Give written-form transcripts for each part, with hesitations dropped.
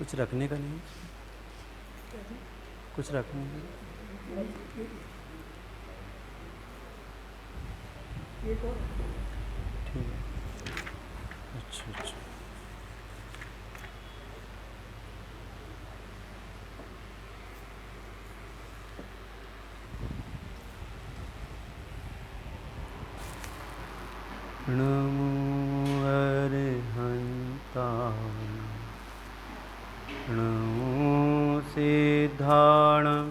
कुछ रखने का नहीं, कुछ रखने का ठीक है। अच्छा अच्छा, नमो अरिहन्ताय, नमो सिद्धाणं,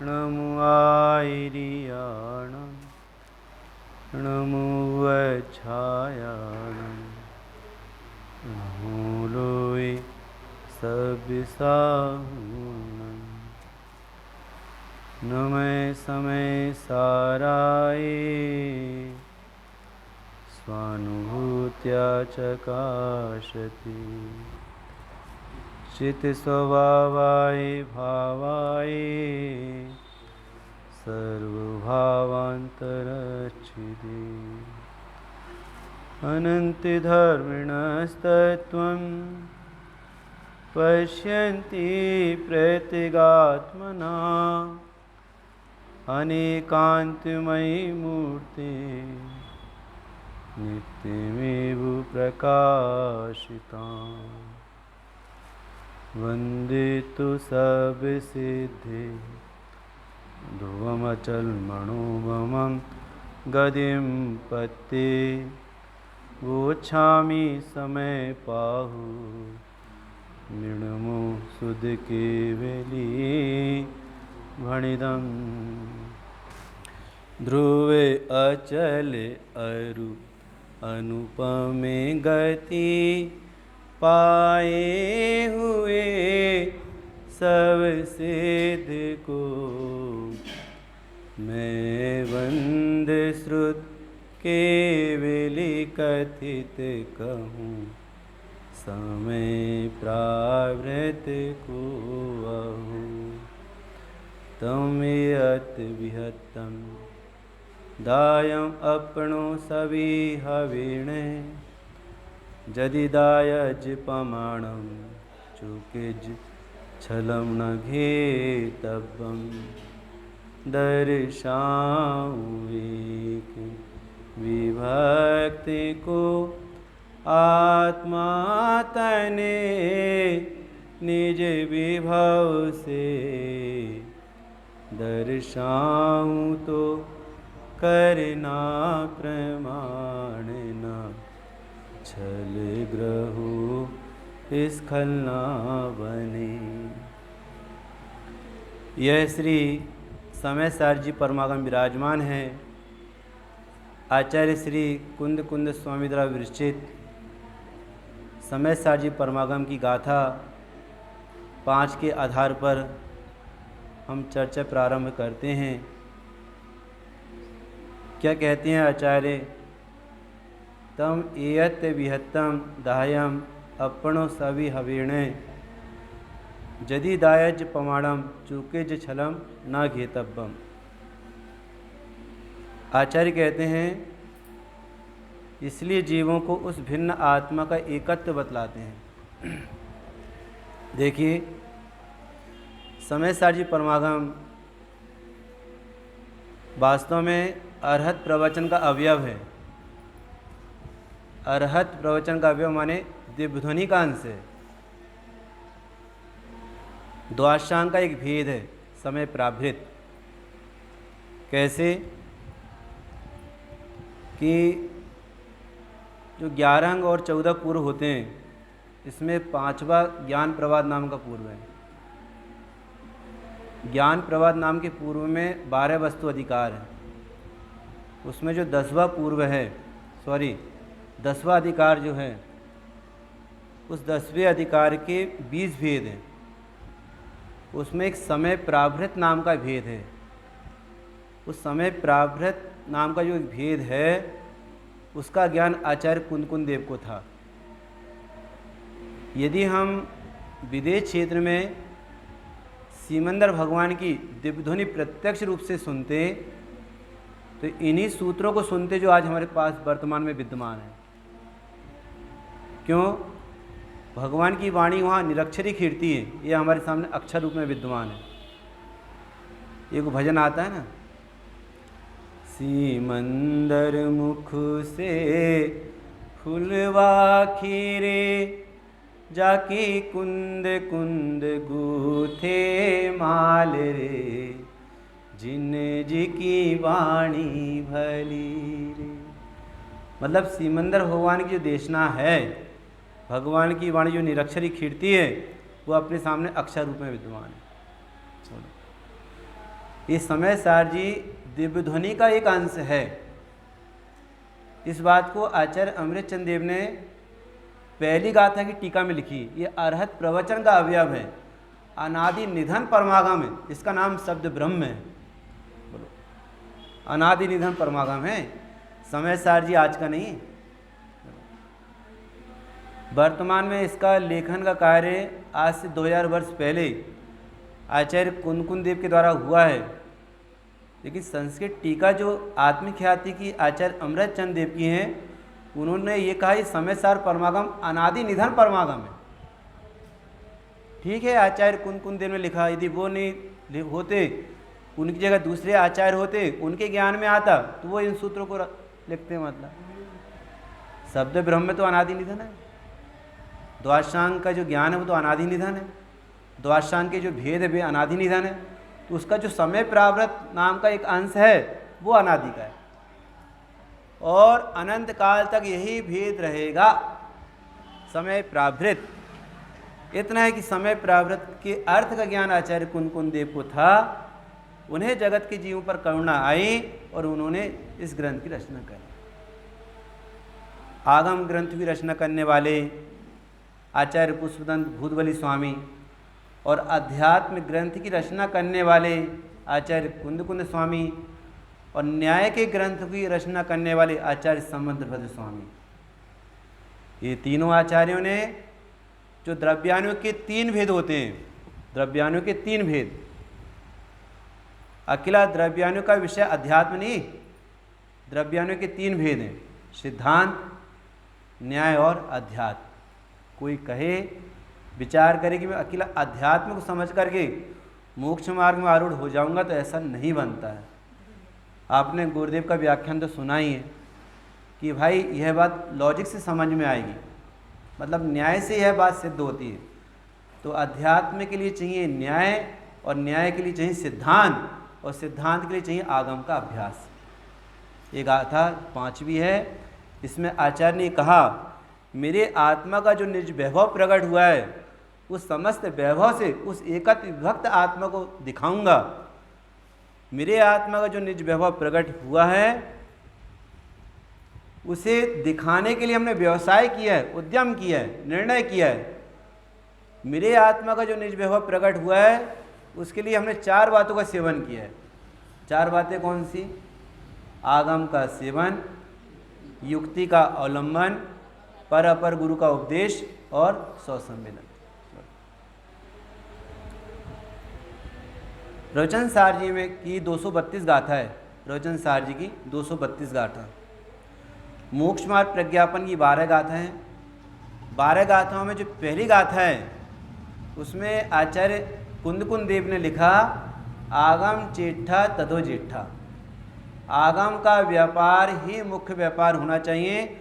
नमो आयर्याणं, नमो वज्झायाणं, नमो लोये सविसाहुणं, नमः समय साराय स्वानुभूत्या चकाशति, चित्स्वभावाय भावाय सर्वभावान्तरच्छिदे, अनन्तिधर्मिणस्तत्त्वं पश्यन्ति प्रत्यगात्मना, अनेकान्तमयी मूर्ते नित्यमेव प्रकाशितां, वन्दे तु सर्वसिद्धे ध्रुवमचलमणोभमं गदिं पत्ते, वोच्छामि समयपाहु निर्णमो सुदकेवली भणिदं, ध्रुवे अचले अरु अनुपमे गति, पाए हुए सब सिद्ध को मैं वंद श्रुत केवली कथित कहूँ, समय प्रावृत को आहू, तमेयत विहतम दायम अपनो सभी हवीणे, जदि दायज पमाणम चुकिज छलम न घेतव्यम, दर्शाऊं एक विभक्ति को आत्मा तने, निज विभव से दर्शाऊं तो करना प्रमाण न, छल ग्रहो स्खल न बने। यह श्री समय सार जी परमागम विराजमान है। आचार्य श्री कुंद कुंद स्वामी द्वारा विरचित समय सार जी परमागम की गाथा 5 के आधार पर हम चर्चा प्रारंभ करते हैं। क्या कहते हैं आचार्य? तम एयत विहत्तम दायम अपनो सवि हवीणे, जदि दायज पमाणम चूकेज छलम न घेतव्यम। आचार्य कहते हैं इसलिए जीवों को उस भिन्न आत्मा का एकत्व बतलाते हैं। देखिए, समय सार जी परमागम वास्तव में अरहत प्रवचन का अवयव है। अरहत प्रवचन का अवयव माने दिव्यध्वनि का अंश है। द्वादशांग का एक भेद है, समय प्राभृत। कैसे कि जो 11 अंग और 14 पूर्व होते हैं, इसमें 5वां ज्ञान प्रवाद नाम का पूर्व है। ज्ञान प्रवाद नाम के पूर्व में 12 वस्तु अधिकार है। उसमें जो 10वां पूर्व है, 10वां अधिकार जो है, उस 10वें अधिकार के 20 भेद हैं। उसमें एक समय प्राभृत नाम का भेद है। उस समय प्राभृत नाम का जो एक भेद है, उसका ज्ञान आचार्य कुंद देव को था। यदि हम विदेश क्षेत्र में सीमंदर भगवान की दिव्यध्वनि प्रत्यक्ष रूप से सुनते, तो इन्हीं सूत्रों को सुनते जो आज हमारे पास वर्तमान में विद्यमान है। क्यों? भगवान की वाणी वहाँ निरक्षरी कीर्ति है, ये हमारे सामने अक्षर रूप में विद्यमान है। एक भजन आता है ना, सीमंदर मुख से फुलवा खीरे, जाकी कुंद कुंद गूथे माल रे, जिन जी की वाणी भली रे। मतलब सीमंदर भगवान की जो देशना है, भगवान की वाणी जो निरक्षरी कीर्ति है, वो अपने सामने अक्षर रूप में विद्यमान है। ये समय सार जी दिव्य ध्वनि का एक अंश है। इस बात को आचार्य अमृतचंद देव ने पहली गाथा की टीका में लिखी। ये अरहत प्रवचन का अवयव है, अनादि निधन परमागम है, इसका नाम शब्द ब्रह्म है। बोलो, अनादि निधन परमागम है, समय सार जी आज का नहीं। वर्तमान में इसका लेखन का कार्य आज से 2000 वर्ष पहले आचार्य कुंदकुंद देव के द्वारा हुआ है, लेकिन संस्कृत टीका जो आत्मिक ख्याति की आचार्य अमृतचंद देव की हैं, उन्होंने ये कहा, समय सार परमागम अनादि निधन परमागम है। ठीक है, आचार्य कुंदकुंद देव ने लिखा, यदि वो नहीं होते, उनकी जगह दूसरे आचार्य होते, उनके ज्ञान में आता, तो वो इन सूत्रों को लिखते। मतलब शब्द ब्रह्म में तो अनादि निधन है, द्वादशांग का जो ज्ञान है वो तो अनादि निधन है, द्वादशांग के जो भेद है वे अनादि निधन है, तो उसका जो समय प्रावृत नाम का एक अंश है वो अनादि का है, और अनंत काल तक यही भेद रहेगा, समय प्रावृत। इतना है कि समय प्रावृत के अर्थ का ज्ञान आचार्य कुंदकुंद देव को था, उन्हें जगत के जीवों पर करुणा आई और उन्होंने इस ग्रंथ की रचना करी। आगम ग्रंथ की रचना करने वाले आचार्य पुष्पदंत भूतबली स्वामी और अध्यात्म ग्रंथ की रचना करने वाले आचार्य कुंदकुंद स्वामी और न्याय के ग्रंथ की रचना करने वाले आचार्य समुद्रभद्र स्वामी, ये तीनों आचार्यों ने जो द्रव्याणु के 3 भेद होते हैं, द्रव्याणु के 3 भेद, अकेला द्रव्याणु का विषय अध्यात्म नहीं, द्रव्याणु के 3 भेद हैं, सिद्धांत, न्याय और अध्यात्म। कोई कहे, विचार करे कि मैं अकेला अध्यात्म को समझ करके मोक्ष मार्ग में आरूढ़ हो जाऊंगा, तो ऐसा नहीं बनता है। आपने गुरुदेव का व्याख्यान तो सुना ही है कि भाई यह बात लॉजिक से समझ में आएगी, मतलब न्याय से यह बात सिद्ध होती है। तो अध्यात्म के लिए चाहिए न्याय, और न्याय के लिए चाहिए सिद्धांत, और सिद्धांत के लिए चाहिए आगम का अभ्यास। ये गाथा 5वीं है, इसमें आचार्य ने कहा, मेरे आत्मा का जो निज वैभव प्रकट हुआ है, उस समस्त वैभव से उस एकत्व विभक्त आत्मा को दिखाऊंगा। मेरे आत्मा का जो निज वैभव प्रकट हुआ है, उसे दिखाने के लिए हमने व्यवसाय किया है, उद्यम किया है, निर्णय किया है। मेरे आत्मा का जो निज वैभव प्रकट हुआ है, उसके लिए हमने 4 बातों का सेवन किया है। 4 बातें कौन सी? आगम का सेवन, युक्ति का अवलंबन, पर अपर गुरु का उपदेश और स्वसंवेदन। रोचन सार जी में की 232 गाथा है, रोचन सार जी की 232 गाथा। मोक्ष मार्ग प्रज्ञापन की 12 गाथा हैं। 12 गाथाओं में जो पहली गाथा है, उसमें आचार्य कुंदकुंद देव ने लिखा, आगम चेठा तथो जेठा। आगम का व्यापार ही मुख्य व्यापार होना चाहिए,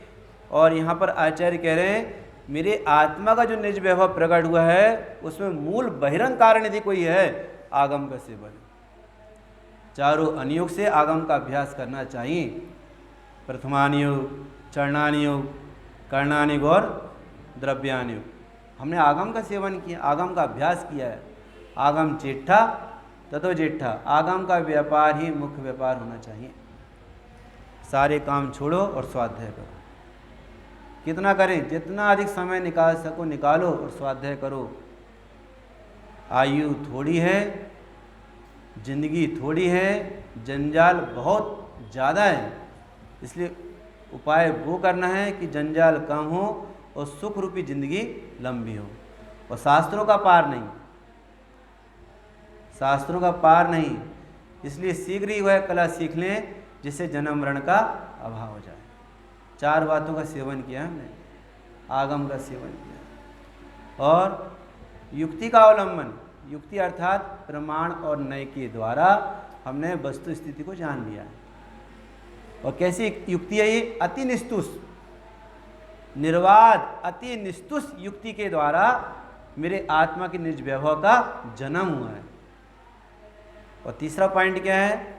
और यहाँ पर आचार्य कह रहे हैं, मेरे आत्मा का जो निज वैभव प्रकट हुआ है, उसमें मूल बहिरंग कारण यदि कोई है, आगम का सेवन। चारों अनुयोग से आगम का अभ्यास करना चाहिए। प्रथमानुयोग, चरणानुयोग, कर्णानुयोग और द्रव्यानुयोग। हमने आगम का सेवन किया, आगम का अभ्यास किया है। आगम चेठा ततो जेठा, आगम का व्यापार ही मुख्य व्यापार होना चाहिए। सारे काम छोड़ो और स्वाध्याय करो। कितना करें? जितना अधिक समय निकाल सको निकालो और स्वाध्याय करो। आयु थोड़ी है, जिंदगी थोड़ी है, जंजाल बहुत ज़्यादा है, इसलिए उपाय वो करना है कि जंजाल कम हो और सुख रूपी जिंदगी लंबी हो। और शास्त्रों का पार नहीं, शास्त्रों का पार नहीं, इसलिए शीघ्र ही वह कला सीख लें जिससे जन्म मरण का अभाव हो जाए। 4 बातों का सेवन किया हमने, आगम का सेवन किया। और युक्ति का अवलंबन, युक्ति अर्थात प्रमाण और नय के द्वारा हमने वस्तु स्थिति को जान लिया है। और कैसी युक्ति है ये? अति निस्तुष, निर्वाद अति निस्तुष युक्ति के द्वारा मेरे आत्मा के निज वैभव का जन्म हुआ है। और तीसरा पॉइंट क्या है?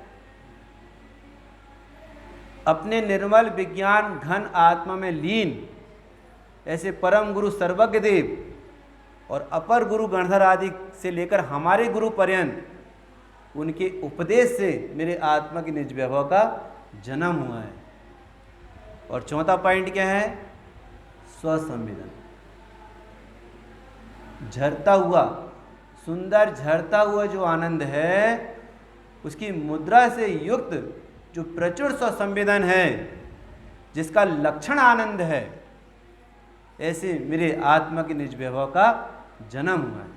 अपने निर्मल विज्ञान घन आत्मा में लीन ऐसे परम गुरु सर्वज्ञ देव और अपर गुरु गणधर आदि से लेकर हमारे गुरु पर्यंत उनके उपदेश से मेरे आत्मा के निज वैभव का जन्म हुआ है। और चौथा पॉइंट क्या है? स्वसंवेदन, झरता हुआ, सुंदर झरता हुआ जो आनंद है, उसकी मुद्रा से युक्त जो प्रचुर स्वसंवेदन है, जिसका लक्षण आनंद है, ऐसे मेरे आत्मा के निज वैभव का जन्म हुआ है।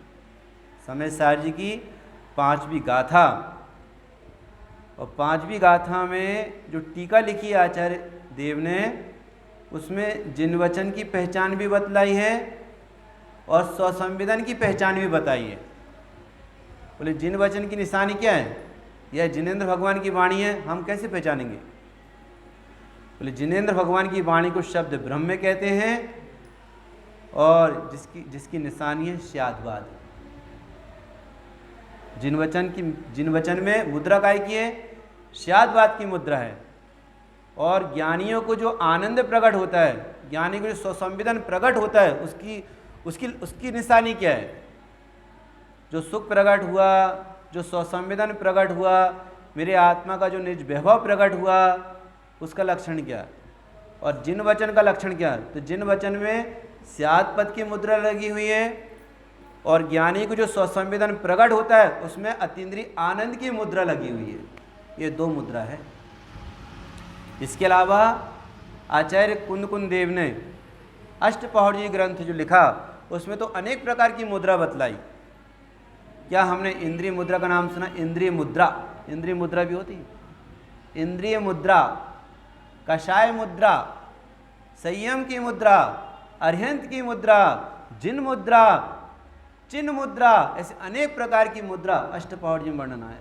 समय सार जी की 5वीं गाथा, और 5वीं गाथा में जो टीका लिखी आचार्य देव ने, उसमें जिन वचन की पहचान भी बतलाई है और स्वसंवेदन की पहचान भी बताई है। बोले जिन वचन की निशानी क्या है? यह जिनेंद्र भगवान की वाणी है, हम कैसे पहचानेंगे? बोले जिनेंद्र भगवान की वाणी को शब्द ब्रह्म कहते हैं और जिसकी निशानी है स्याद्वाद। जिन वचन में मुद्रा काय की है? स्याद्वाद की मुद्रा है। और ज्ञानियों को जो आनंद प्रकट होता है, ज्ञानी को जो स्वसंवेदन प्रकट होता है, उसकी निशानी क्या है? जो सुख प्रकट हुआ, जो स्वसंवेदन प्रकट हुआ, मेरे आत्मा का जो निज वैभव प्रकट हुआ, उसका लक्षण क्या? और जिन वचन का लक्षण क्या? तो जिन वचन में स्यात् पद की मुद्रा लगी हुई है और ज्ञानी को जो स्वसंवेदन प्रकट होता है उसमें अतीन्द्रिय आनंद की मुद्रा लगी हुई है। ये 2 मुद्रा है। इसके अलावा आचार्य कुंद देव ने अष्टपहौड़ी ग्रंथ जो लिखा, उसमें तो अनेक प्रकार की मुद्रा बतलाई। क्या हमने इंद्रिय मुद्रा का नाम सुना? इंद्रिय मुद्रा, इंद्रिय मुद्रा भी होती है। इंद्रिय मुद्रा, कषाय मुद्रा, संयम की मुद्रा, अरिहंत की मुद्रा, जिन मुद्रा, चिन्ह मुद्रा, ऐसे अनेक प्रकार की मुद्रा अष्टपहौड़ी में वर्णन आया।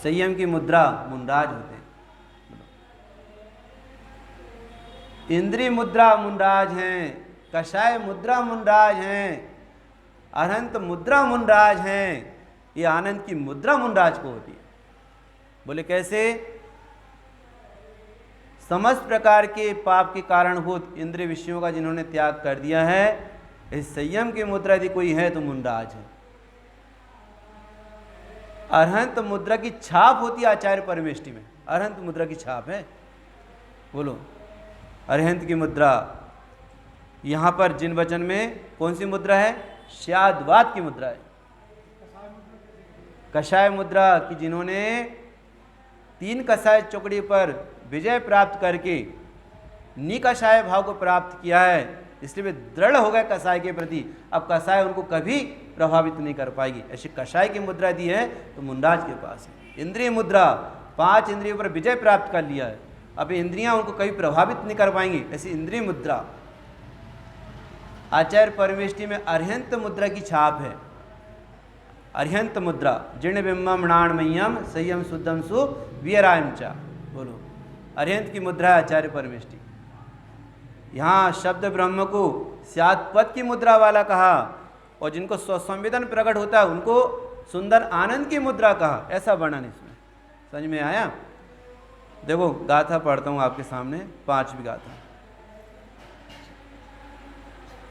संयम की मुद्रा मुंडाज होते हैं, इंद्रिय मुद्रा मुंडाज हैं, कषाय मुद्रा मुंडाज हैं, अरहंत मुद्रा मुंडाज हैं। ये आनंद की मुद्रा मुंडाज को होती है। बोले कैसे? समस्त प्रकार के पाप के कारणभूत इंद्रिय विषयों का जिन्होंने त्याग कर दिया है, इस संयम की मुद्रा यदि कोई है तो मुंडाज है। अरहंत मुद्रा की छाप होती है आचार्य परमेष्टि में, अरहंत मुद्रा की छाप है। बोलो अरहंत की मुद्रा। यहाँ पर जिन वचन में कौन सी मुद्रा है? स्याद्वाद की मुद्रा है। कषाय मुद्रा की जिन्होंने 3 कषाय चौकड़ी पर विजय प्राप्त करके निकषाय भाव को प्राप्त किया है, इसलिए वे दृढ़ हो गए कषाय के प्रति। अब कषाय उनको कभी प्रभावित नहीं कर पाएगी। ऐसी कषाय की मुद्रा दी है तो मुंडाज के पास है। इंद्रिय मुद्रा, 5 इंद्रियों पर विजय प्राप्त कर लिया है, अब इंद्रियां उनको कभी प्रभावित नहीं कर पाएंगी, ऐसी इंद्रिय मुद्रा। आचार्य परमेष्टि में अरिहंत मुद्रा की छाप है। अरिहंत मुद्रा, जीर्ण बिंबम मृणामय्यम संयम शुद्धम सु वीरायम चा। बोलो अरिहंत की मुद्रा है आचार्य परमेष्टि। यहाँ शब्द ब्रह्म को स्यात् पद की मुद्रा वाला कहा, और जिनको स्वसंवेदन प्रकट होता है उनको सुंदर आनंद की मुद्रा कहा। ऐसा वर्णन इसमें समझ में आया? देखो गाथा पढ़ता हूँ आपके सामने, 5वीं गाथा।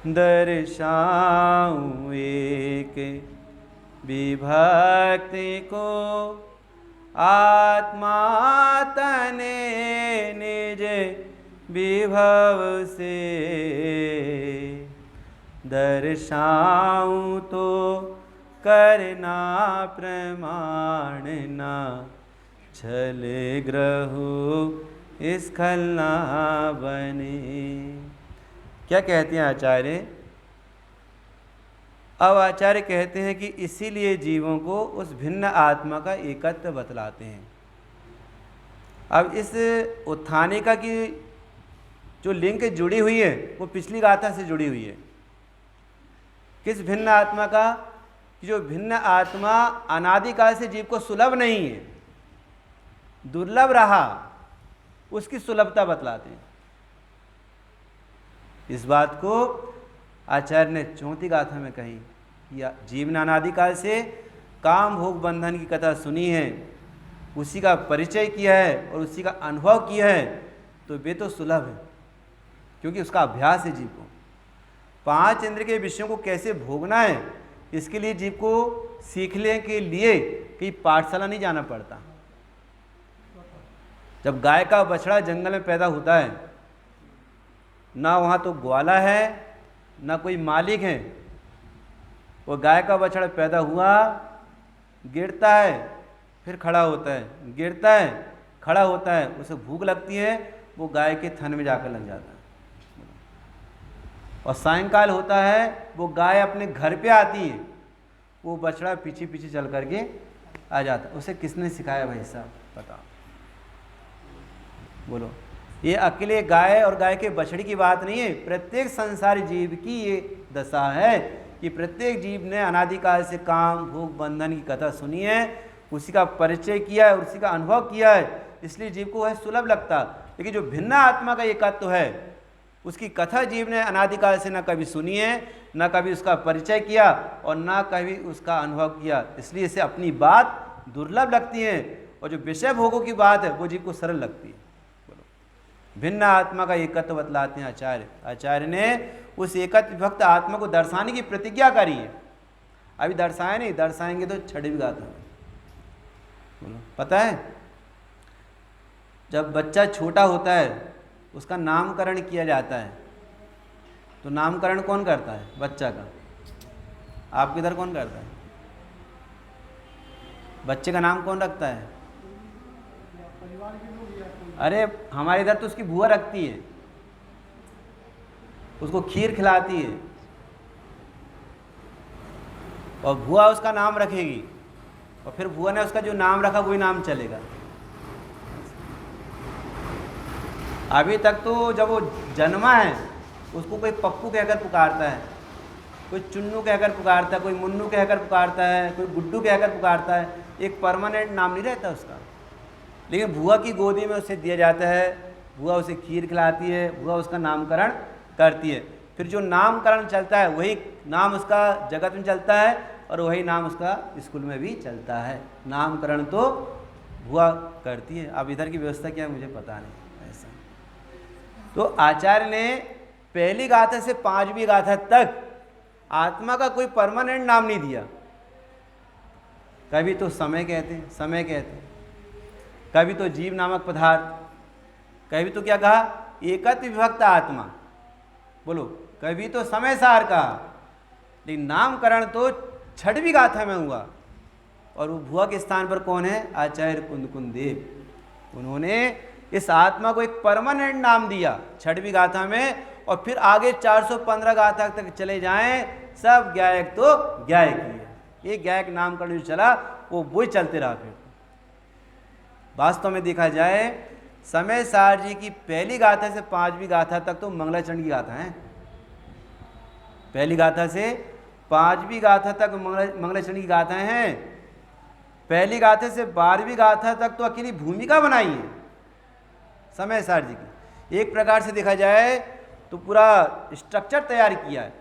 दर्शाऊं एक विभक्ति को आत्मा तने निज विभव से, दर्शाऊं तो करना प्रमाण ना, छल ग्रहु स्खल ना बने। क्या कहते हैं आचार्य? अब आचार्य कहते हैं कि इसीलिए जीवों को उस भिन्न आत्मा का एकत्व बतलाते हैं। अब इस उत्थानिका की जो लिंक जुड़ी हुई है वो पिछली गाथा से जुड़ी हुई है। किस भिन्न आत्मा का? कि जो भिन्न आत्मा अनादिकाल से जीव को सुलभ नहीं है, दुर्लभ रहा, उसकी सुलभता बतलाते हैं। इस बात को आचार्य ने 34 गाथा में कही। या जीव ने अनादिकाल से काम भोग बंधन की कथा सुनी है, उसी का परिचय किया है और उसी का अनुभव किया है, तो वे तो सुलभ है, क्योंकि उसका अभ्यास है जीव को। 5 इंद्र के विषयों को कैसे भोगना है, इसके लिए जीव को सीखने के लिए कहीं पाठशाला नहीं जाना पड़ता। जब गाय का बछड़ा जंगल में पैदा होता है, ना वहाँ तो ग्वाला है ना कोई मालिक है, वो गाय का बछड़ा पैदा हुआ, गिरता है, फिर खड़ा होता है, गिरता है, खड़ा होता है, उसे भूख लगती है, वो गाय के थन में जाकर लग जाता है। और सायंकाल होता है, वो गाय अपने घर पे आती है, वो बछड़ा पीछे पीछे चल करके आ जाता है। उसे किसने सिखाया भाई साहब, बताओ, बोलो। ये अकेले गाय और गाय के बछड़ी की बात नहीं है, प्रत्येक संसारी जीव की ये दशा है कि प्रत्येक जीव ने अनादिकाल से काम भोग बंधन की कथा सुनी है, उसी का परिचय किया है, उसी का अनुभव किया है, इसलिए जीव को वह सुलभ लगता। लेकिन जो भिन्न आत्मा का एकत्व है, उसकी कथा जीव ने अनादिकाल से न कभी सुनी है, न कभी उसका परिचय किया और न कभी उसका अनुभव किया, इसलिए इसे अपनी बात दुर्लभ लगती है, और जो विषय भोगों की बात है वो जीव को सरल लगती है। बोलो। भिन्न आत्मा का एकत्व बतलाते हैं आचार्य। आचार्य ने उस एकत्व विभक्त आत्मा को दर्शाने की प्रतिज्ञा करी है। अभी दर्शाए नहीं, दर्शाएंगे तो छठी भी गाथा है। बोलो। पता है, जब बच्चा छोटा होता है उसका नामकरण किया जाता है, तो नामकरण कौन करता है बच्चा का? आपके इधर कौन करता है? बच्चे का नाम कौन रखता है? अरे हमारे इधर तो उसकी बुआ रखती है, उसको खीर खिलाती है और बुआ उसका नाम रखेगी, और फिर बुआ ने उसका जो नाम रखा वही नाम चलेगा। अभी तक तो जब वो जन्मा है उसको कोई पप्पू कहकर पुकारता है, कोई चुन्नू कहकर पुकारता है, कोई मुन्नू कहकर पुकारता है, कोई गुड्डू कहकर पुकारता है, एक परमानेंट नाम नहीं रहता उसका। लेकिन बुआ की गोदी में उसे दिया जाता है, बुआ उसे खीर खिलाती है, बुआ उसका नामकरण करती है, फिर जो नामकरण चलता है वही नाम उसका जगत में चलता है और वही नाम उसका स्कूल में भी चलता है। नामकरण तो बुआ करती है। अब इधर की व्यवस्था क्या है मुझे पता नहीं ऐसा। तो आचार्य ने पहली गाथा से 5वीं गाथा तक आत्मा का कोई परमानेंट नाम नहीं दिया। कभी तो समय कहते हैं, समय कहते हैं, कभी तो जीव नामक पदार्थ, कभी तो क्या कहा, एकत्व विभक्त आत्मा। बोलो। कभी तो समय सार कहा, लेकिन नामकरण तो 6वीं गाथा में हुआ। और वो भुआ के स्थान पर कौन है? आचार्य कुंद देव। उन्होंने इस आत्मा को एक परमानेंट नाम दिया 6वीं गाथा में, और फिर आगे 415 गाथा तक चले जाएं, सब गायक तो गायक ही है। ये गायक नामकरण जो चला वो वही चलते रहा। फिर वास्तव में देखा जाए, समय सार जी की पहली गाथा से 5वीं गाथा तक तो मंगलाचरण की गाथा है। पहली गाथा से 5वीं गाथा तक मंगलाचरण की गाथाएं हैं। पहली गाथा से 12वीं गाथा तक तो अकेली भूमिका बनाई है समय सार जी की। एक प्रकार से देखा जाए तो पूरा स्ट्रक्चर तैयार किया है।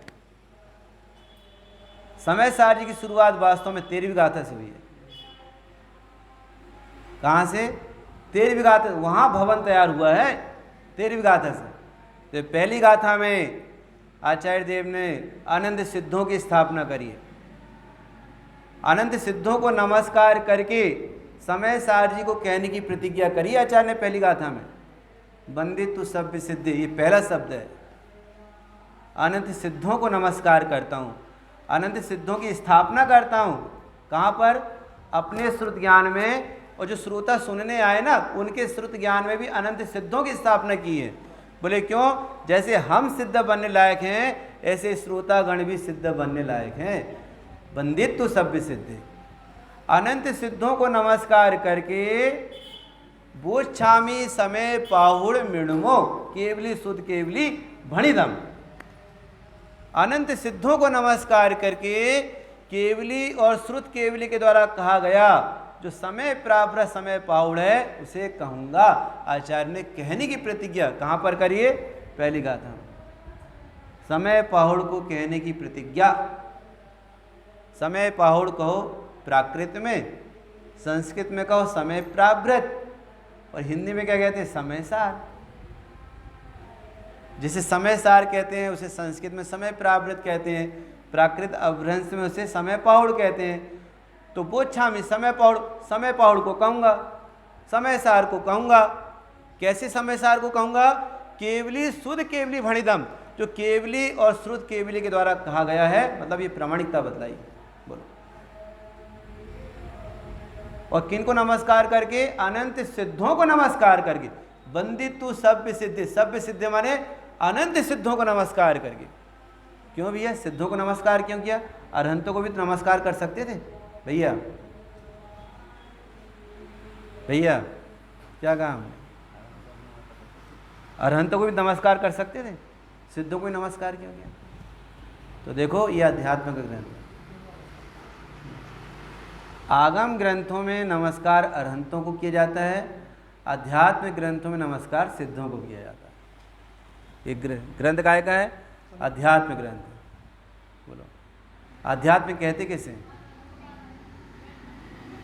समय सार जी की शुरुआत वास्तव में 13वीं गाथा से हुई है। कहाँ से? 13वीं गाथा। वहाँ भवन तैयार हुआ है 13वीं गाथा से। तो पहली गाथा में आचार्य देव ने अनंत सिद्धों की स्थापना करी है। अनंत सिद्धों को नमस्कार करके समय सार जी को कहने की प्रतिज्ञा करी आचार्य ने पहली गाथा में। वंदितु सभ्य सिद्धि, ये पहला शब्द है। अनंत सिद्धों को नमस्कार करता हूँ, अनंत सिद्धों की स्थापना करता हूँ। कहाँ पर? अपने श्रुत ज्ञान में, और जो श्रोता सुनने आए ना उनके श्रुत ज्ञान में भी अनंत सिद्धों की स्थापना की है। बोले क्यों? जैसे हम सिद्ध बनने लायक हैं ऐसे श्रोतागण भी सिद्ध बनने लायक हैं। वंदितु सभ्य सिद्धि, अनंत सिद्धों को नमस्कार करके बोच्छामी समय पाहुड़ मृणुमो केवली सुध केवली भणिदम। अनंत सिद्धों को नमस्कार करके केवली और श्रुत केवली के द्वारा कहा गया जो समय प्राप्त समय पाहुड़ है उसे कहूंगा। आचार्य ने कहने की प्रतिज्ञा कहाँ पर करिए? पहली गाथा में। समय पाहुड़ को कहने की प्रतिज्ञा। समय पाहुड़ कहो प्राकृत में, संस्कृत में कहो समय प्रावृत, और हिंदी में क्या कहते हैं? समय सार। जिसे समय सार कहते हैं उसे संस्कृत में समय प्रावृत कहते हैं, प्राकृत अभ्रंश में उसे समय पाहुड़ कहते हैं। तो बोच्छामी समय पाहुड़ को कहूँगा, समय सार को कहूँगा। कैसे समय सार को कहूँगा? केवली शुद्ध केवली भणिदम, जो केवली और श्रुत केवली के द्वारा कहा गया है, मतलब ये प्रामाणिकता बतलाई। बोलो। और किनको नमस्कार करके? अनंत सिद्धों को नमस्कार करके। वंदितु सभ्य सिद्धि, सभ्य सिद्धि माने अनंत सिद्धों को नमस्कार करके। क्यों भैया सिद्धों को नमस्कार क्यों किया? अरहंतों को भी तो नमस्कार कर सकते थे भैया। भैया क्या कहा हमने? अरहंतों को भी नमस्कार कर सकते थे, सिद्धों को भी नमस्कार क्यों किया? तो देखो ये अध्यात्म का ग्रंथ। आगम ग्रंथों में नमस्कार अरहंतों को किया जाता है, आध्यात्मिक ग्रंथों में नमस्कार सिद्धों को किया जाता है। एक ग्रंथ काय का है? अध्यात्म ग्रंथ। बोलो आध्यात्मिक कहते किसे?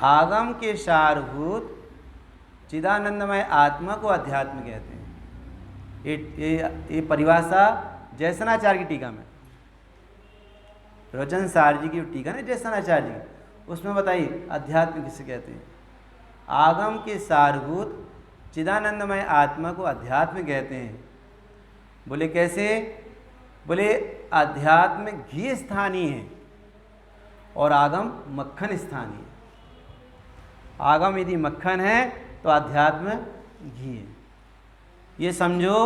आगम के सारभूत चिदानंदमय आत्मा को अध्यात्म कहते हैं। ये परिभाषा जयसनाचार्य की टीका में, प्रवचन सार जी की टीका ना जयसनाचार्य जी, उसमें बताइए अध्यात्म किसे कहते हैं? आगम के सारभूत चिदानंदमय आत्मा को अध्यात्म कहते हैं। बोले कैसे? बोले अध्यात्म घी स्थानीय है और आगम मक्खन स्थानीय है। आगम यदि मक्खन है तो अध्यात्म घी है। ये समझो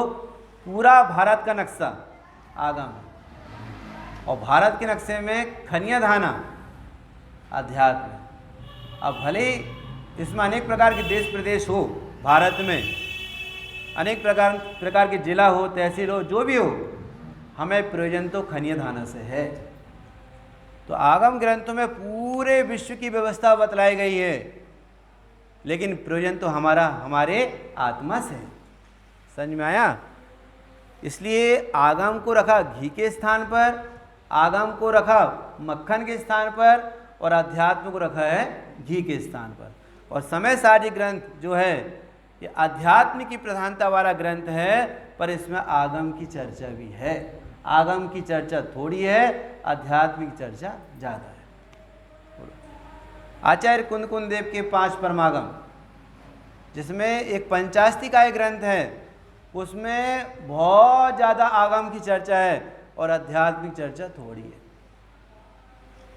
पूरा भारत का नक्शा आगम है, और भारत के नक्शे में खनिया धाना अध्यात्म। अब भले इसमें अनेक प्रकार के देश प्रदेश हो, भारत में अनेक प्रकार के जिला हो, तहसील हो, जो भी हो, हमें प्रयोजन तो खनिया धाना से है। तो आगम ग्रंथों में पूरे विश्व की व्यवस्था बतलाई गई है, लेकिन प्रयोजन तो हमारे आत्मा से है। समझ में आया? इसलिए आगम को रखा घी के स्थान पर, आगम को रखा मक्खन के स्थान पर, और अध्यात्म को रखा है घी के स्थान पर। और समय सारी ग्रंथ जो है ये अध्यात्म की प्रधानता वाला ग्रंथ है, पर इसमें आगम की चर्चा भी है। आगम की चर्चा थोड़ी है, अध्यात्म की चर्चा ज़्यादा है। आचार्य कुंद देव के 5 परमागम, जिसमें एक पंचास्ति का एक ग्रंथ है, उसमें बहुत ज़्यादा आगम की चर्चा है और आध्यात्मिक चर्चा थोड़ी है।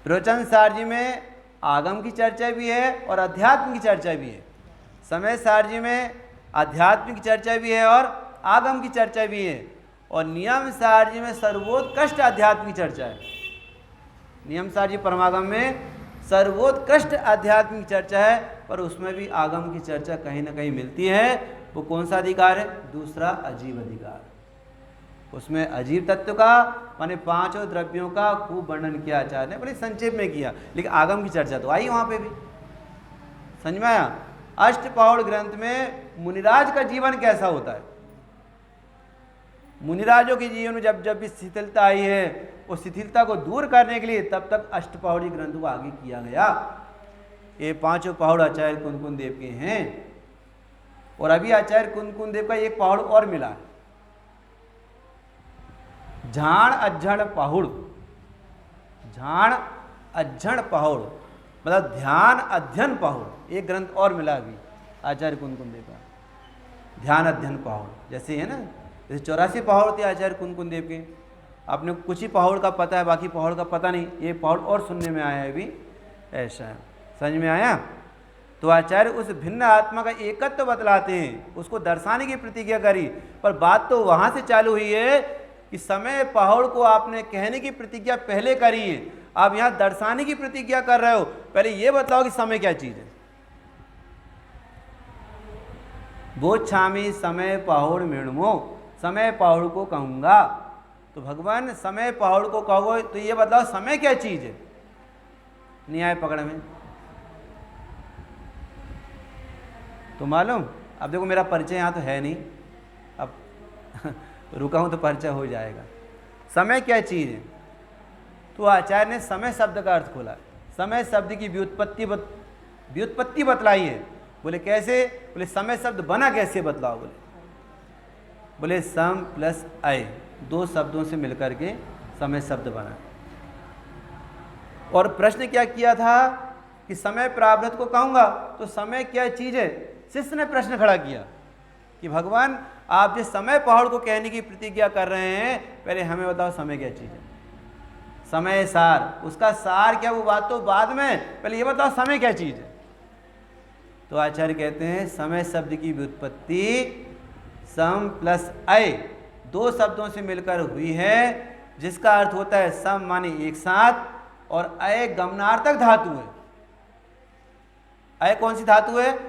प्रवचन सार जी में आगम की चर्चा भी है और अध्यात्म की चर्चा भी है। समय सार जी में आध्यात्मिक चर्चा भी है और आगम की चर्चा भी है। और नियम सार जी में सर्वोत्कृष्ट आध्यात्म की चर्चा है। नियम सार जी परमागम में सर्वोत्कृष्ट आध्यात्मिक चर्चा है, पर उसमें भी आगम की चर्चा कहीं ना कहीं मिलती है। वो कौन सा अधिकार है? दूसरा अजीब अधिकार। उसमें अजीब तत्व का माने 5 द्रव्यों का खूब वर्णन किया आचार्य ने, बड़े संक्षेप में किया, लेकिन आगम की चर्चा तो आई वहाँ पे भी। समझ में आया? अष्टपौड़ ग्रंथ में मुनिराज का जीवन कैसा होता है, मुनिराजों के जीवन में जब भी शिथिलता आई है, उस शिथिलता को दूर करने के लिए तब तक अष्टपौड़ी ग्रंथ को आगे किया गया। ये 5 पहाड़ आचार्य कुंद देव के हैं, और अभी आचार्य कुंद देव का एक पहाड़ और मिला है, झाण अज्झण पहुड़। झाण अज्झण पहुड़ मतलब ध्यान अध्ययन पहुड़, एक ग्रंथ और मिला अभी आचार्य कुंद देव का, ध्यान अध्ययन पहुड़। जैसे है ना, जैसे 84 पहाड़ थे आचार्य कुंद देव के, आपने कुछ ही पहाड़ का पता है, बाकी पहाड़ का पता नहीं। ये पहाड़ और सुनने में आया है अभी, ऐसा है। समझ में आया? तो आचार्य उस भिन्न आत्मा का एकत्व तो बतलाते हैं, उसको दर्शाने की प्रतिज्ञा करी, पर बात तो वहाँ से चालू हुई है कि समय पहाड़ को आपने कहने की प्रतिज्ञा पहले करी है, आप यहाँ दर्शाने की प्रतिज्ञा कर रहे हो। पहले ये बताओ कि समय क्या चीज़ है। वो छामी समय पहाड़ मिणमो, समय पहाड़ को कहूँगा। तो भगवान समय पहाड़ को कहो तो ये बताओ समय क्या चीज़ है? नहीं आए पकड़ में तो मालूम। अब देखो मेरा परिचय यहाँ तो है नहीं, अब रुका हूँ तो परिचय हो जाएगा। समय क्या चीज़ है? तो आचार्य ने समय शब्द का अर्थ खोला। समय शब्द की व्युत्पत्ति बतलाई है। बोले कैसे? बोले समय शब्द बना कैसे बतलाओ? बोले सम प्लस अय, दो शब्दों से मिलकर के समय शब्द बना। और प्रश्न क्या किया था कि समय प्रारब्ध को कहूँगा तो समय क्या चीज़ है? शिष्य ने प्रश्न खड़ा किया कि भगवान आप जिस समय पहाड़ को कहने की प्रतिज्ञा कर रहे हैं, पहले हमें बताओ समय क्या चीज़ है? समय सार, उसका सार क्या वो बात तो बाद में, पहले ये बताओ समय क्या चीज़ है? तो आचार्य कहते हैं समय शब्द की व्युत्पत्ति सम प्लस अय, दो शब्दों से मिलकर हुई है, जिसका अर्थ होता है सम माने एक साथ, और अय गमनार्थक धातु है। अय कौन सी धातु है?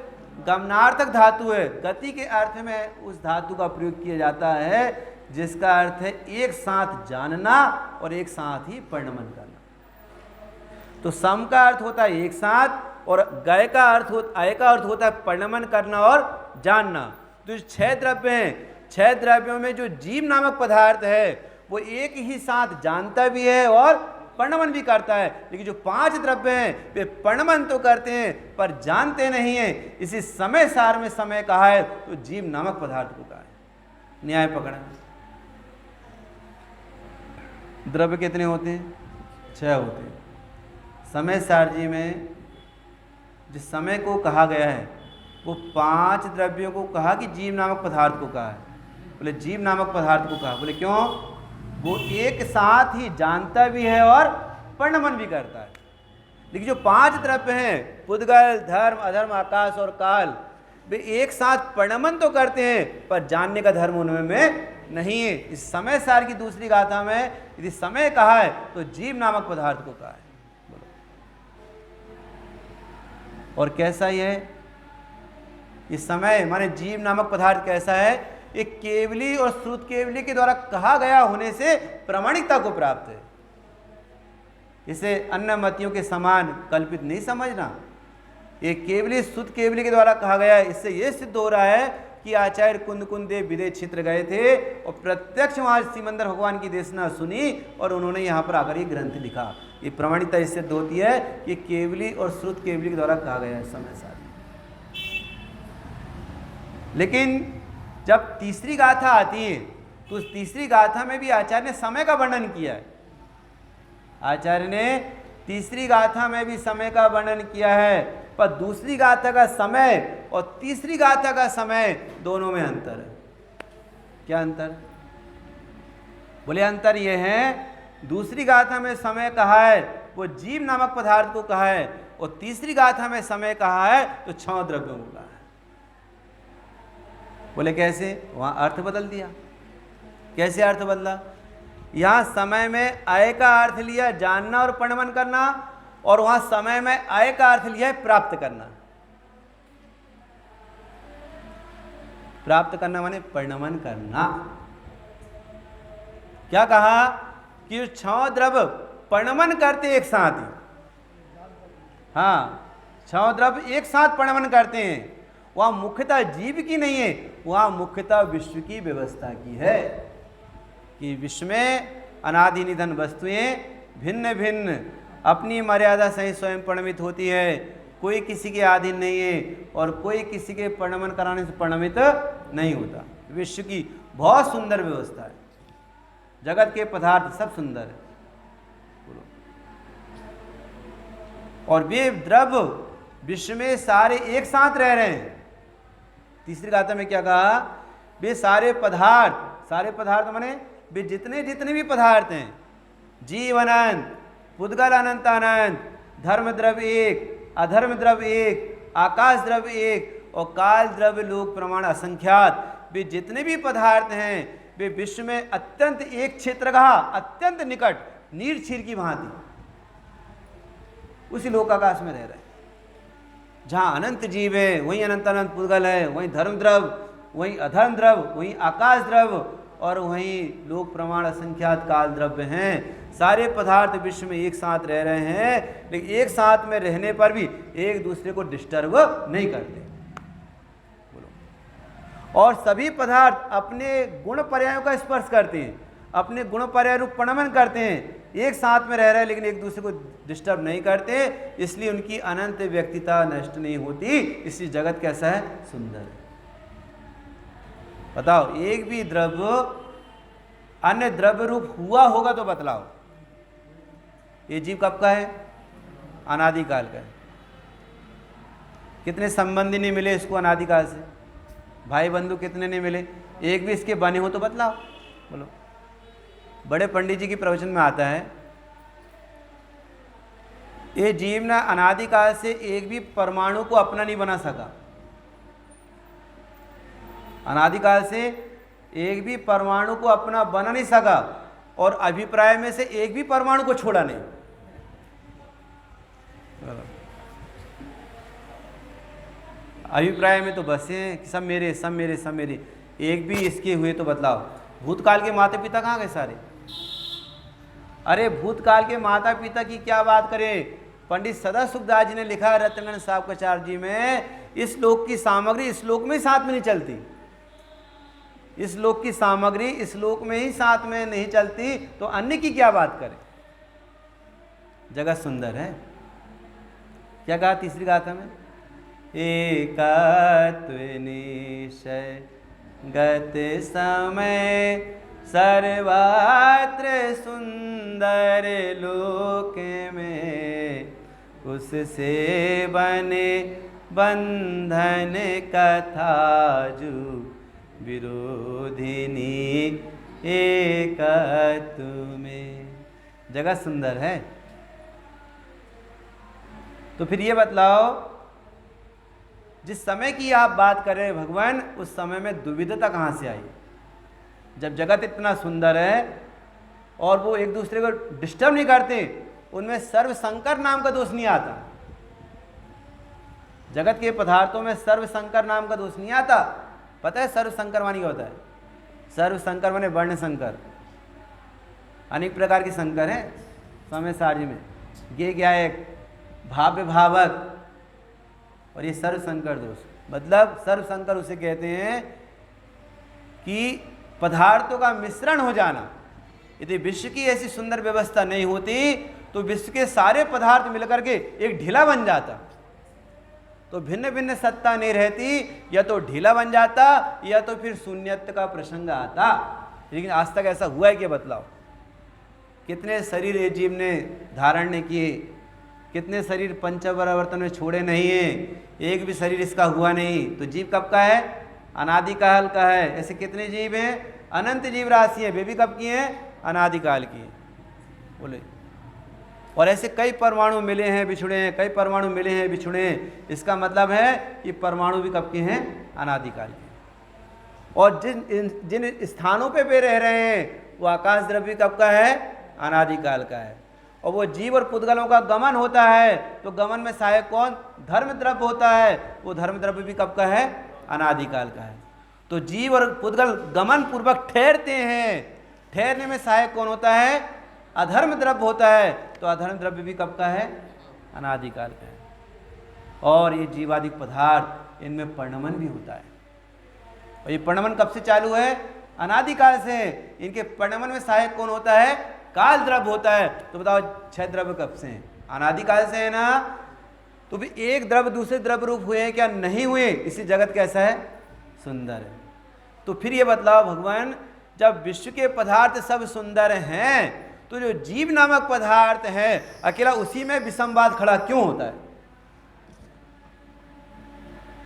गमनार्थक धातु है। गति के अर्थ में उस धातु का प्रयोग किया जाता है जिसका अर्थ है एक साथ जानना और एक साथ ही परिणमन करना। तो सम का अर्थ होता है एक साथ, और अय का अर्थ होता है परिणमन करना और जानना। तो 6 द्रव्य हैं, 6 द्रव्यों में जो जीव नामक पदार्थ है वो एक ही साथ जानता भी है और परिणमन भी करता है। लेकिन जो 5 द्रव्य हैं वे परिणमन तो करते हैं पर जानते नहीं हैं। इसी समय सार में समय कहा है तो जीव नामक पदार्थ को कहा है। न्याय पकड़ा। द्रव्य कितने होते हैं? 6 होते हैं। समय सार जी में जिस समय को कहा गया है वो 5 द्रव्यों को कहा कि जीव नामक पदार्थ को कहा है। बोले जीव नामक पदार्थ को कहा, बोले क्यों? वो एक साथ ही जानता भी है और परिणमन भी करता है। लेकिन जो 5 द्रव्य हैं, पुद्गल, धर्म, अधर्म, आकाश और काल, वे एक साथ परिणमन तो करते हैं पर जानने का धर्म उनमें नहीं है। इस समय सार की दूसरी गाथा में यदि समय कहा है तो जीव नामक पदार्थ को कहा है। बोलो और कैसा ही है ये समय माने जीव नामक पदार्थ कैसा है? एक केवली और श्रुत केवली के द्वारा कहा गया होने से प्रामाणिकता को प्राप्त है। इसे अन्य मतियों के समान कल्पित नहीं समझना। एक केवली श्रुत केवली के द्वारा कहा गया है, इससे यह सिद्ध हो रहा है कि आचार्य कुंद कुंदेव विदेह क्षेत्र गए थे और प्रत्यक्ष वहां सिमंदर भगवान की देशना सुनी और उन्होंने यहाँ पर आकर ये ग्रंथ लिखा। ये प्रामाणिकता इससे सिद्ध होती है कि केवली और श्रुत केवली के द्वारा कहा गया है समय सार। लेकिन जब तीसरी गाथा आती है तो उस तीसरी गाथा में भी आचार्य ने समय का वर्णन किया है। आचार्य ने तीसरी गाथा में भी समय का वर्णन किया है, पर दूसरी गाथा का समय और तीसरी गाथा का समय दोनों में अंतर है। क्या अंतर? बोले अंतर यह है, दूसरी गाथा में समय कहा है वो जीव नामक पदार्थ को कहा है, और तीसरी गाथा में समय कहा है तो 6 द्रव्यों को कहा है। बोले कैसे? वहां अर्थ बदल दिया। कैसे अर्थ बदला? यहां समय में अय का अर्थ लिया जानना और परिणमन करना, और वहां समय में अय का अर्थ लिया है प्राप्त करना। प्राप्त करना माने परिणमन करना। क्या कहा कि 6 द्रव्य परिणमन करते एक साथ ही। हाँ, 6 द्रव्य एक साथ परिणमन करते हैं। वहां मुख्यतः जीव की नहीं है, वहां मुख्यतः विश्व की व्यवस्था की है कि विश्व में अनादि निधन वस्तुएं भिन्न भिन्न अपनी मर्यादा सहित स्वयं परिणमित होती है। कोई किसी के अधीन नहीं है और कोई किसी के परिणमन कराने से परिणमित नहीं होता। विश्व की बहुत सुंदर व्यवस्था है। जगत के पदार्थ सब सुंदर है। और वे द्रव्य विश्व में सारे एक साथ रह रहे हैं। तीसरी गाथा में क्या कहा? वे सारे पदार्थ माने वे जितने जितने भी पदार्थ हैं, जीव अनंत, पुद्गल अनंत अनंत, धर्म द्रव्य एक, अधर्म द्रव्य एक, आकाश द्रव्य एक और काल द्रव्य लोक प्रमाण असंख्यात, वे जितने भी पदार्थ हैं वे विश्व में अत्यंत एक क्षेत्र कहा, अत्यंत निकट नीर क्षीर की भांति उसी लोकाकाश में रह रहे हैं। जहाँ अनंत जीव है वहीं अनंत अनंत पुद्गल है, वहीं धर्म द्रव्य, वहीं अधर्म द्रव्य, वहीं आकाश द्रव्य और वहीं लोक प्रमाण असंख्यात काल द्रव्य हैं। सारे पदार्थ विश्व में एक साथ रह रहे हैं, लेकिन एक साथ में रहने पर भी एक दूसरे को डिस्टर्ब नहीं करते। बोलो। और सभी पदार्थ अपने गुण पर्यायों का स्पर्श करते हैं, अपने गुण पर्याय रूप प्रणमन करते हैं, एक साथ में रह रहे हैं लेकिन एक दूसरे को डिस्टर्ब नहीं करते, इसलिए उनकी अनंत व्यक्तिता नष्ट नहीं होती। इसलिए जगत कैसा है? सुंदर है। बताओ, एक भी द्रव्य अन्य द्रव्य रूप हुआ होगा तो बतलाओ। ये जीव कब का है? अनादिकाल का है। कितने संबंधी नहीं मिले इसको अनादिकाल से? भाई बंधु कितने नहीं मिले? एक भी इसके बने हो तो बतलाओ। बोलो। बड़े पंडित जी की प्रवचन में आता है, ये जीव ना अनादिकाल से एक भी परमाणु को अपना नहीं बना सका। अनादिकाल से एक भी परमाणु को अपना बना नहीं सका, और अभिप्राय में से एक भी परमाणु को छोड़ा नहीं। अभिप्राय में तो बसे हैं, सब मेरे सब मेरे सब मेरे, एक भी इसके हुए तो बतलाओ। भूतकाल के माता पिता कहाँ गए सारे? अरे भूतकाल के माता पिता की क्या बात करें? पंडित सदा सुखदास जी ने लिखा रत्नगण सावकाचार्य जी में, इस लोक की सामग्री इस लोक में ही साथ में नहीं चलती। इस लोक की सामग्री इस लोक में ही साथ में नहीं चलती तो अन्य की क्या बात करें? जगत सुंदर है। क्या कहा तीसरी गाथा में? एकत्व निश्चय गत समय सर्वत्र सुंदर लोक में, उससे बने बंधन कथा जू विरोधिनी एकत्व में। जगत सुंदर है। तो फिर ये बतलाओ, जिस समय की आप बात कर रहे हैं भगवान, उस समय में दुविधता कहाँ से आई? जब जगत इतना सुंदर है और वो एक दूसरे को डिस्टर्ब नहीं करते, उनमें सर्व संकर नाम का दोष नहीं आता। जगत के पदार्थों में सर्व संकर नाम का दोष नहीं आता। पता है सर्व संकर मानी क्या होता है? सर्व संकर माने वर्ण संकर। अनेक प्रकार के संकर हैं समय सारणी में। ये क्या है? भाव्य भावक, और ये सर्व संकर दोष। मतलब सर्व संकर उसे कहते हैं कि पदार्थों का मिश्रण हो जाना। यदि विश्व की ऐसी सुंदर व्यवस्था नहीं होती तो विश्व के सारे पदार्थ मिलकर के एक ढीला बन जाता, तो भिन्न भिन्न सत्ता नहीं रहती, या तो ढीला बन जाता या तो फिर शून्यत्व का प्रसंग आता। लेकिन आज तक ऐसा हुआ है कि बताओ? कितने शरीर ये जीव ने धारण ने किए, कितने शरीर पंचपरावर्तन में छोड़े नहीं है, एक भी शरीर इसका हुआ नहीं। तो जीव कब का है? अनादिकाल का है। ऐसे कितने जीव हैं? अनंत जीव राशि है, वे भी कब की हैं? अनादिकाल की हैं। बोले। और ऐसे कई परमाणु मिले हैं बिछुड़े हैं, कई परमाणु मिले हैं बिछुड़े हैं। इसका मतलब है कि परमाणु भी कब के हैं? अनादिकाल के। और जिन स्थानों पे वे रह रहे हैं वो आकाश द्रव्य कब का है? अनादिकाल का है। और वो जीव और पुद्गलों का गमन होता है, तो गमन में सहायक कौन? धर्म द्रव्य होता है। वो धर्म द्रव्य भी कब का है? अनादिकाल का है। तो जीव और पुद्गल गमन पूर्वक ठहरते हैं, ठहरने में सहायक कौन होता है? अधर्म द्रव्य होता है। तो अधर्म द्रव्य भी कब का है? अनादिकाल का है। और ये जीवादिक पदार्थ, इनमें परिणमन भी होता है। और ये परिणमन कब से चालू है? अनादिकाल से। इनके परिणमन में सहायक कौन होता है? काल द्रव्य होता है। तो बताओ 6 द्रव्य कब से हैं? अनादिकाल से है ना। तो भी एक द्रव्य दूसरे द्रव्य रूप हुए हैं क्या? नहीं हुए। इसी जगत कैसा है? सुंदर है। तो फिर ये बतलाओ भगवान, जब विश्व के पदार्थ सब सुंदर हैं तो जो जीव नामक पदार्थ है अकेला, उसी में विषमवाद खड़ा क्यों होता है?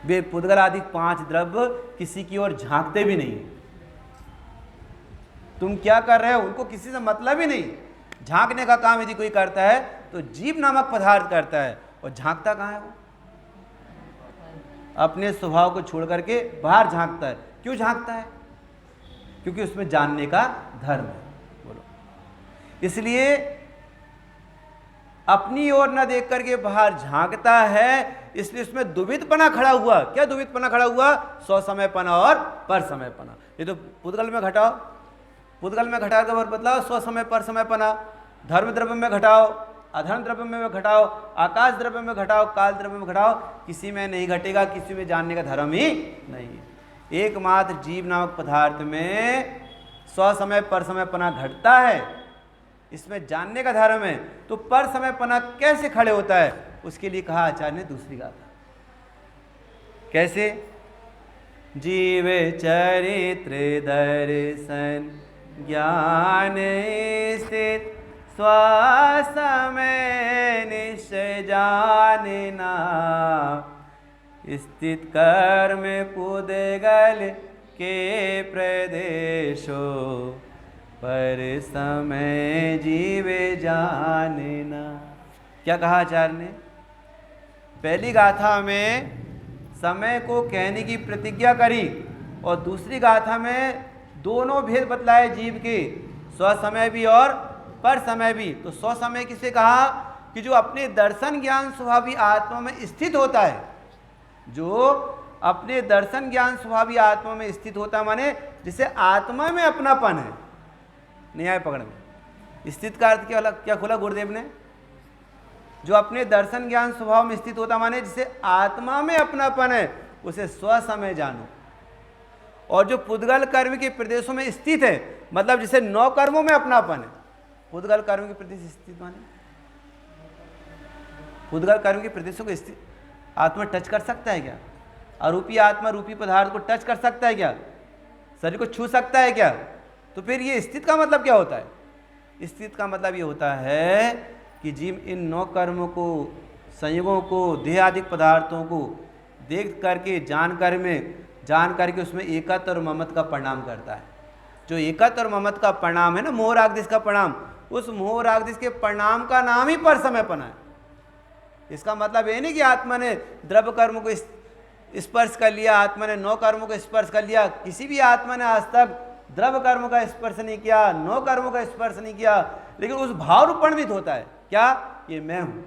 वे पुद्गल आदि 5 द्रव्य किसी की ओर झांकते भी नहीं। तुम क्या कर रहे हो उनको किसी से मतलब ही नहीं। झांकने का काम यदि कोई करता है तो जीव नामक पदार्थ करता है, और झांकता कहाँ है? वो अपने स्वभाव को छोड़ करके बाहर झांकता है। क्यों झांकता है? क्योंकि उसमें जानने का धर्म है। बोलो। इसलिए अपनी ओर न देख करके बाहर झांकता है, इसलिए उसमें दुविधपना खड़ा हुआ। क्या दुविधपना खड़ा हुआ? 100 समयपना और पर समयपना। ये तो पुद्गल में घटाओ, पुद्गल में घटा कर बतलाओ, स्व समय पर समय पना, धर्म द्रव्य में घटाओ, अधर्म द्रव्य में घटाओ, आकाश द्रव्य में घटाओ, काल द्रव्य में घटाओ, किसी में नहीं घटेगा, किसी में जानने का धर्म ही नहीं है। एकमात्र जीव नामक पदार्थ में स्व समय पर समय पना घटता है, इसमें जानने का धर्म है। तो पर समय पना कैसे खड़े होता है, उसके लिए कहा आचार्य ने दूसरी गाथा। कैसे? जीव चरित्र दर्शन ज्ञान स्थित स्वसमय निश्चय जानना, स्थित कर्म पुद्गल के प्रदेशो पर समय जीव जानना। क्या कहा आचार्य ने? पहली गाथा में समय को कहने की प्रतिज्ञा करी और दूसरी गाथा में दोनों भेद बतलाए जीव के, स्व समय भी और पर समय भी। तो स्व समय किसे कहा? कि जो अपने दर्शन ज्ञान स्वभावी आत्मा में स्थित होता है, जो अपने दर्शन ज्ञान स्वभावी आत्मा में स्थित होता, माने जिसे आत्मा में अपनापन है। नहीं आए पकड़ में? स्थित का अर्थ क्या खोला गुरुदेव ने? जो अपने दर्शन ज्ञान स्वभाव में स्थित होता, माने जिसे आत्मा में अपनापन है, उसे स्व समय जानो। और जो पुद्गल कर्म के प्रदेशों में स्थित है, मतलब जिसे 9 कर्मों में अपनापन है। पुद्गल कर्म के प्रदेश स्थित माने पुद्गल कर्म के प्रदेशों को स्थित आत्मा टच कर सकता है क्या? अरूपी आत्मा रूपी पदार्थ को टच कर सकता है क्या? शरीर को छू सकता है क्या? तो फिर ये स्थित का मतलब क्या होता है? स्थित का मतलब ये होता है कि जीव इन 9 कर्मों को, संयोगों को, देहादिक पदार्थों को देख करके जान करके उसमें एकत्व और ममत्व का परिणाम करता है। जो एकत्व और ममत्व का परिणाम है ना, मोह राग द्वेष का परिणाम, उस मोह राग द्वेष के परिणाम का नाम ही पर समयपना है। इसका मतलब ये नहीं कि आत्मा ने द्रव्य कर्म को स्पर्श कर लिया, आत्मा ने 9 कर्मों को स्पर्श कर लिया। किसी भी आत्मा ने आज तक द्रव्य कर्म का स्पर्श नहीं किया, 9 कर्मों का स्पर्श नहीं किया, लेकिन उस भाव रूपणवित होता है क्या? ये मैं हूं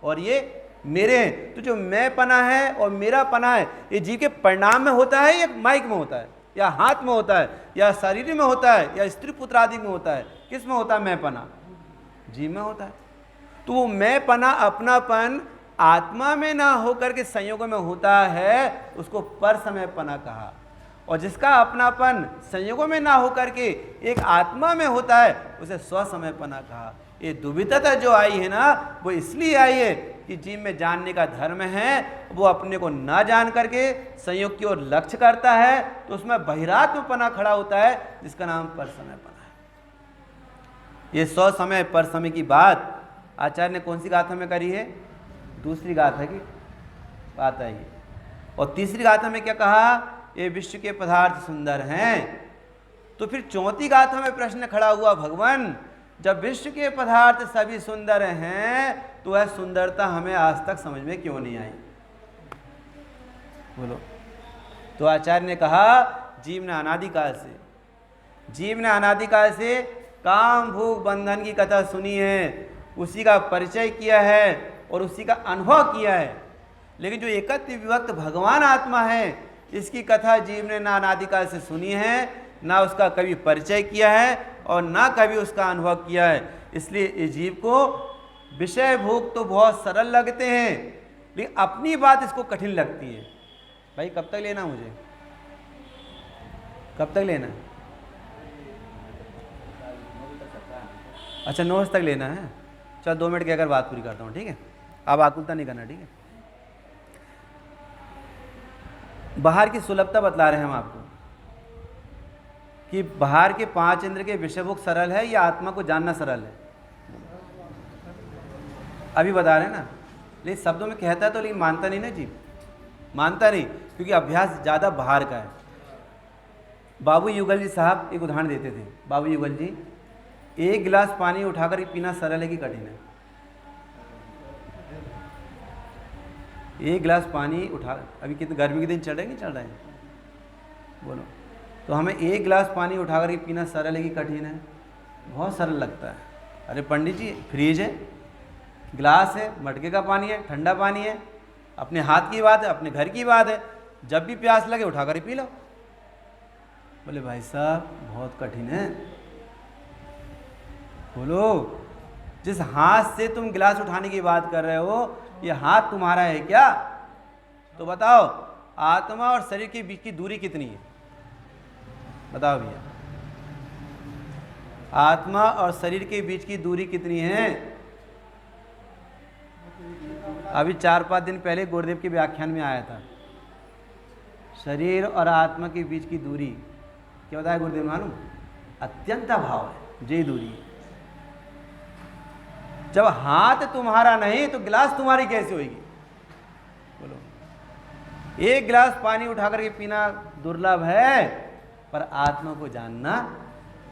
और ये मेरे हैं। तो जो मैं पना है और मेरा पना है, ये जीव के परिणाम में होता है या माइक में होता है, या हाथ में होता है, या शरीर में होता है, या स्त्री पुत्र आदि में होता है? किस में होता है मैं पना? जीव में होता है। तो वो मैं पना अपनापन आत्मा में ना होकर के संयोगों में होता है, उसको पर समय पना कहा। और जिसका अपनापन संयोगों में ना होकर के एक आत्मा में होता है, उसे स्व समय पना कहा। ये दुविधता जो आई है ना, वो इसलिए आई है कि जीव में जानने का धर्म है, वो अपने को ना जान करके संयोग की ओर लक्ष्य करता है, तो उसमें बहिरात्मपना खड़ा होता है, जिसका नाम पर समय पना है। ये 100 समय पर समय की बात आचार्य ने कौन सी गाथा में करी है? दूसरी गाथा की बात है ये। और तीसरी गाथा में क्या कहा? ये विश्व के पदार्थ सुंदर हैं। तो फिर चौथी गाथा में प्रश्न खड़ा हुआ, भगवान जब विश्व के पदार्थ सभी सुंदर हैं, तो वह सुंदरता हमें आज तक समझ में क्यों नहीं आई? बोलो। तो आचार्य ने कहा, जीव ने अनादिकाल से काम भोग बंधन की कथा सुनी है, उसी का परिचय किया है और उसी का अनुभव किया है। लेकिन जो एकत्व विभक्त भगवान आत्मा है, इसकी कथा जीव ने ना अनादिकाल से सुनी है, ना उसका कभी परिचय किया है और ना कभी उसका अनुभव किया है। इसलिए इस जीव को विषय भोग तो बहुत सरल लगते हैं, लेकिन अपनी बात इसको कठिन लगती है। भाई कब तक लेना मुझे? कब तक लेना? अच्छा 9 तक लेना है। चल 2 मिनट कहकर बात पूरी करता हूँ, ठीक है? अब आकुलता नहीं करना, ठीक है? बाहर की सुलभता बतला रहे हैं हम आपको कि बाहर के 5 इंद्र के विषय भोग सरल है या आत्मा को जानना सरल है? अभी बता रहे हैं ना। लेकिन शब्दों में कहता है तो, लेकिन मानता नहीं ना जीव, मानता नहीं, क्योंकि अभ्यास ज़्यादा बाहर का है। बाबू युगल जी साहब एक उदाहरण देते थे। बाबू युगल जी, 1 गिलास पानी उठाकर पीना सरल है कि कठिन है? 1 गिलास पानी उठा, अभी कितने गर्मी के दिन चल रहे हैं, नहीं चल रहे हैं? बोलो। तो हमें 1 गिलास पानी उठाकर पीना सरल है कि कठिन है? बहुत सरल लगता है। अरे पंडित जी, फ्रिज है, गिलास है, मटके का पानी है, ठंडा पानी है, अपने हाथ की बात है, अपने घर की बात है, जब भी प्यास लगे उठाकर पी लो। बोले भाई साहब बहुत कठिन है, बोलो, जिस हाथ से तुम गिलास उठाने की बात कर रहे हो, ये हाथ तुम्हारा है क्या? तो बताओ, आत्मा और शरीर के बीच की दूरी कितनी है? बताओ भैया, आत्मा और शरीर के बीच की दूरी कितनी है? अभी 4-5 दिन पहले गुरुदेव के व्याख्यान में आया था, शरीर और आत्मा के बीच की दूरी क्या बताया गुरुदेव मालूम? अत्यंत अभाव है, यही दूरी है। जब हाथ तुम्हारा नहीं तो गिलास तुम्हारी कैसे होगी? बोलो, एक गिलास पानी उठा करके पीना दुर्लभ है, पर आत्मा को जानना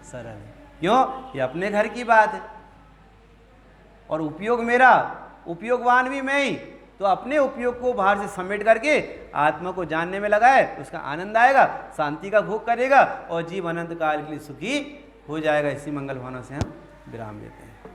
सरल है। क्यों? ये अपने घर की बात है और उपयोग मेरा, उपयोगवान भी मैं ही, तो अपने उपयोग को बाहर से समेट करके आत्मा को जानने में लगा है, उसका आनंद आएगा, शांति का भोग करेगा और जीव अनंत काल के लिए सुखी हो जाएगा। इसी मंगल भावना से हम विराम लेते हैं।